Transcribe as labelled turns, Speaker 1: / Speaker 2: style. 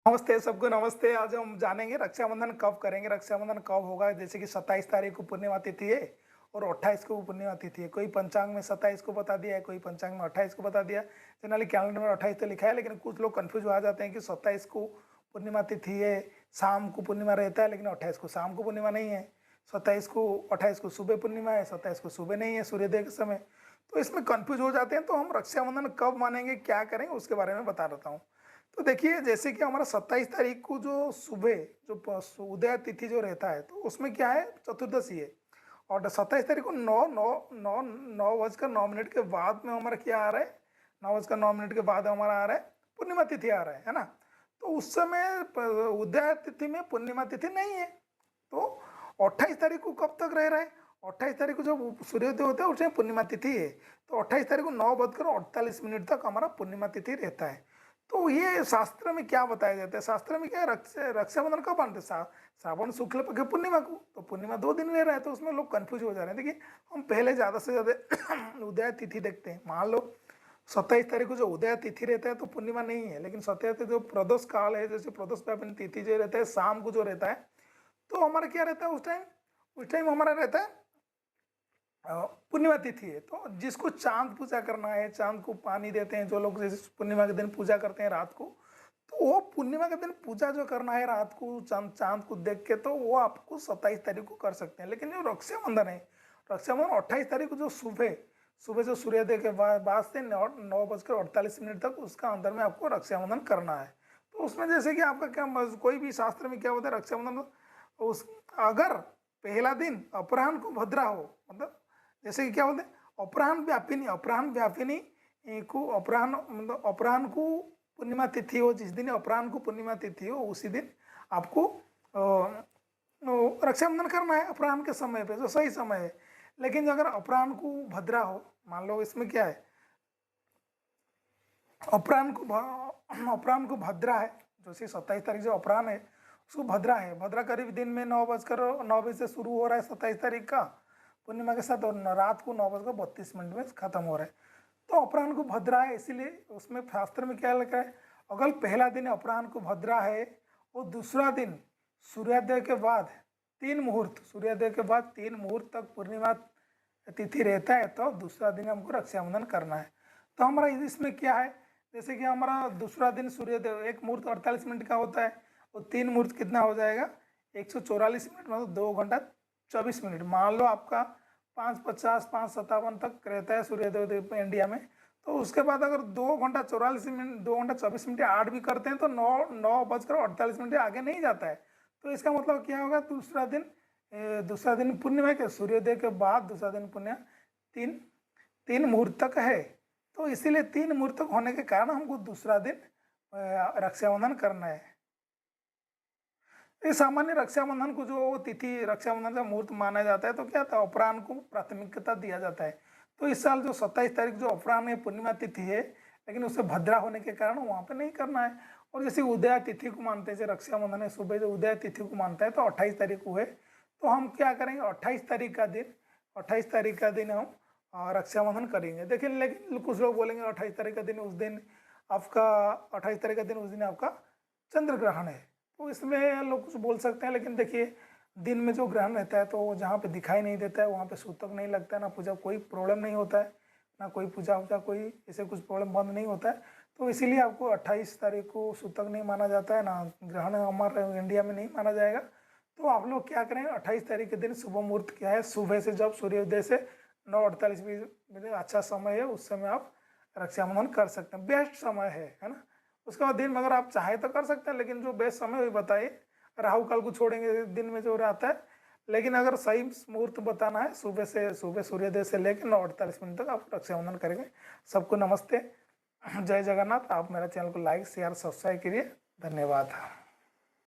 Speaker 1: नमस्ते सबको नमस्ते। आज हम जानेंगे रक्षाबंधन कब करेंगे, रक्षाबंधन कब होगा। जैसे कि 27 तारीख को पूर्णिमा तिथि है और 28 को पूर्णिमा तिथि है। कोई पंचांग में 27 को बता दिया है, कोई पंचांग में 28 को बता दिया। जनरली कैलेंडर में 28 तो लिखा है, लेकिन कुछ लोग कंफ्यूज हो जाते हैं कि 27 को पूर्णिमा तिथि है, शाम को पूर्णिमा रहता है, लेकिन 28 को शाम को पूर्णिमा नहीं है। 28 को सुबह पूर्णिमा है, 27 को सुबह नहीं है सूर्योदय के समय। तो इसमें कंफ्यूज हो जाते हैं। तो हम रक्षाबंधन कब मानेंगे, क्या करेंगे, उसके बारे में बता देता हूँ। तो देखिए, जैसे कि हमारा 27 तारीख को जो सुबह जो उदय तिथि जो रहता है, तो उसमें क्या है, चतुर्दशी है। और 27 तारीख को 9:09 के बाद में हमारा क्या आ रहा है, 9:09 के बाद हमारा आ रहा है पूर्णिमा तिथि आ रहा है ना। तो उस समय उदय तिथि में पूर्णिमा तिथि नहीं है। तो 28 तारीख को कब तक रह रहा है, 28 तारीख को जब सूर्योदय होता है उस टाइम पूर्णिमा तिथि है। तो 28 तारीख को 9:48 तक हमारा पूर्णिमा तिथि रहता है। तो ये शास्त्र में क्या बताया जाता है, शास्त्र में क्या है, रक्षाबंधन कब मानते हैं, श्रावण शुक्ल पक्ष पूर्णिमा को। तो पूर्णिमा 2 दिन में रहा है, तो उसमें लोग कंफ्यूज हो जा रहे हैं। देखिए, हम पहले ज़्यादा से ज़्यादा उदय तिथि देखते हैं। मान लो 27 तारीख को जो उदय तिथि रहता है तो पूर्णिमा नहीं है, लेकिन 27 जो प्रदोष काल है, जैसे प्रदोष व्यापन तिथि जो रहता है शाम को जो रहता है, तो हमारा क्या रहता है उस टाइम हमारा रहता है पूर्णिमा तिथि है। तो जिसको चांद पूजा करना है, चांद को पानी देते हैं जो लोग, जैसे पूर्णिमा के दिन पूजा करते हैं रात को, तो वो पूर्णिमा के दिन पूजा जो करना है रात को चांद को देख के, तो वो आपको 27 तारीख को कर सकते हैं। लेकिन जो रक्षाबंधन है, रक्षाबंधन 28 तारीख को जो सुबह सुबह जो सूर्योदय के बाद से 9:48 तक उसका अंदर में आपको रक्षाबंधन करना है। तो उसमें जैसे कि आपका क्या, कोई भी शास्त्र में क्या होता है, रक्षाबंधन उस अगर पहला दिन अपराह्न को भद्रा हो, मतलब जैसे कि क्या बोलते हैं, अपराह्न व्यापिनी को अपराह्न, मतलब अपराह्न को पूर्णिमा तिथि हो, जिस दिन अपराह्न को पूर्णिमा तिथि हो उसी दिन आपको रक्षाबंधन करना है, अपराह्न के समय पे जो सही समय है। लेकिन अगर अपराह्न को भद्रा हो, मान लो इसमें क्या है, अपराह्न को भद्रा है, जैसे 27 तारीख जो अपराह्न है उसको भद्रा है। भद्रा करीब दिन में 9:09 से शुरू हो रहा है 27 तारीख का पूर्णिमा के साथ, और रात को 9:32 में खत्म हो रहा है। तो अपराह्न को भद्रा है, इसीलिए उसमें शास्त्र में क्या लिखा है, अगर पहला दिन अपराह्न को भद्रा है और दूसरा दिन सूर्योदय के बाद 3 मुहूर्त, सूर्योदय के बाद 3 मुहूर्त तक पूर्णिमा तिथि रहता है, तो दूसरा दिन हमको रक्षाबंधन करना है। तो हमारा इसमें क्या है, जैसे कि हमारा दूसरा दिन सूर्योदय 1 मुहूर्त 48 मिनट का होता है, और 3 मुहूर्त कितना हो जाएगा, 144 मिनट, मतलब 2 घंटा 24 मिनट। मान लो आपका 5:50 5:57 तक रहता है सूर्योदय इंडिया में, तो उसके बाद अगर 2 घंटा 44 मिनट 2 घंटा 24 मिनट ऐड भी करते हैं तो 9:48 आगे नहीं जाता है। तो इसका मतलब क्या होगा, दूसरा दिन पूर्णिमा के सूर्योदय के बाद दूसरा दिन पूर्णिमा 3 मुहूर्त तक है। तो इसीलिए 3 मुहूर्त तक होने के कारण हमको दूसरा दिन रक्षाबंधन करना है। इस सामान्य रक्षाबंधन को जो तिथि रक्षाबंधन का मुहूर्त माना जाता है, तो क्या था, अपराह्न को प्राथमिकता दिया जाता है। तो इस साल जो 27 तारीख जो अपराह्न है पूर्णिमा तिथि है, लेकिन उसे भद्रा होने के कारण वहाँ पे नहीं करना है। और जैसे उदय तिथि को मानते हैं, जैसे रक्षाबंधन है सुबह जो उदय तिथि को मानता है, तो 28 तारीख को है। तो हम क्या करेंगे, 28 तारीख का दिन हम रक्षाबंधन करेंगे। देखिए, लेकिन कुछ लोग बोलेंगे 28 तारीख का दिन उस दिन आपका चंद्र ग्रहण है। तो इसमें लोग कुछ बोल सकते हैं, लेकिन देखिए, दिन में जो ग्रहण रहता है तो जहाँ पे दिखाई नहीं देता है वहाँ पे सूतक नहीं लगता है, ना पूजा कोई प्रॉब्लम नहीं होता है, ना कोई पूजा वूजा कोई ऐसे कुछ प्रॉब्लम बंद नहीं होता है। तो इसीलिए आपको 28 तारीख को सूतक नहीं माना जाता है, ना ग्रहण हमारे इंडिया में नहीं माना जाएगा। तो आप लोग क्या करेंगे, 28 तारीख के दिन शुभ मुहूर्त क्या है, सुबह से जब सूर्योदय से 9:48 बजे अच्छा समय है, उस समय आप रक्षाबंधन कर सकते हैं, बेस्ट समय है ना। उसके बाद दिन में अगर आप चाहे तो कर सकते हैं, लेकिन जो बेस्ट समय वही बताइए। राहु काल को छोड़ेंगे दिन में जो रहता है, लेकिन अगर सही मुहूर्त बताना है, सुबह सूर्योदय से लेकर 9:48 तक आप रक्षाबंधन करेंगे। सबको नमस्ते, जय जगन्नाथ। आप मेरा चैनल को लाइक शेयर सब्सक्राइब करिए। धन्यवाद।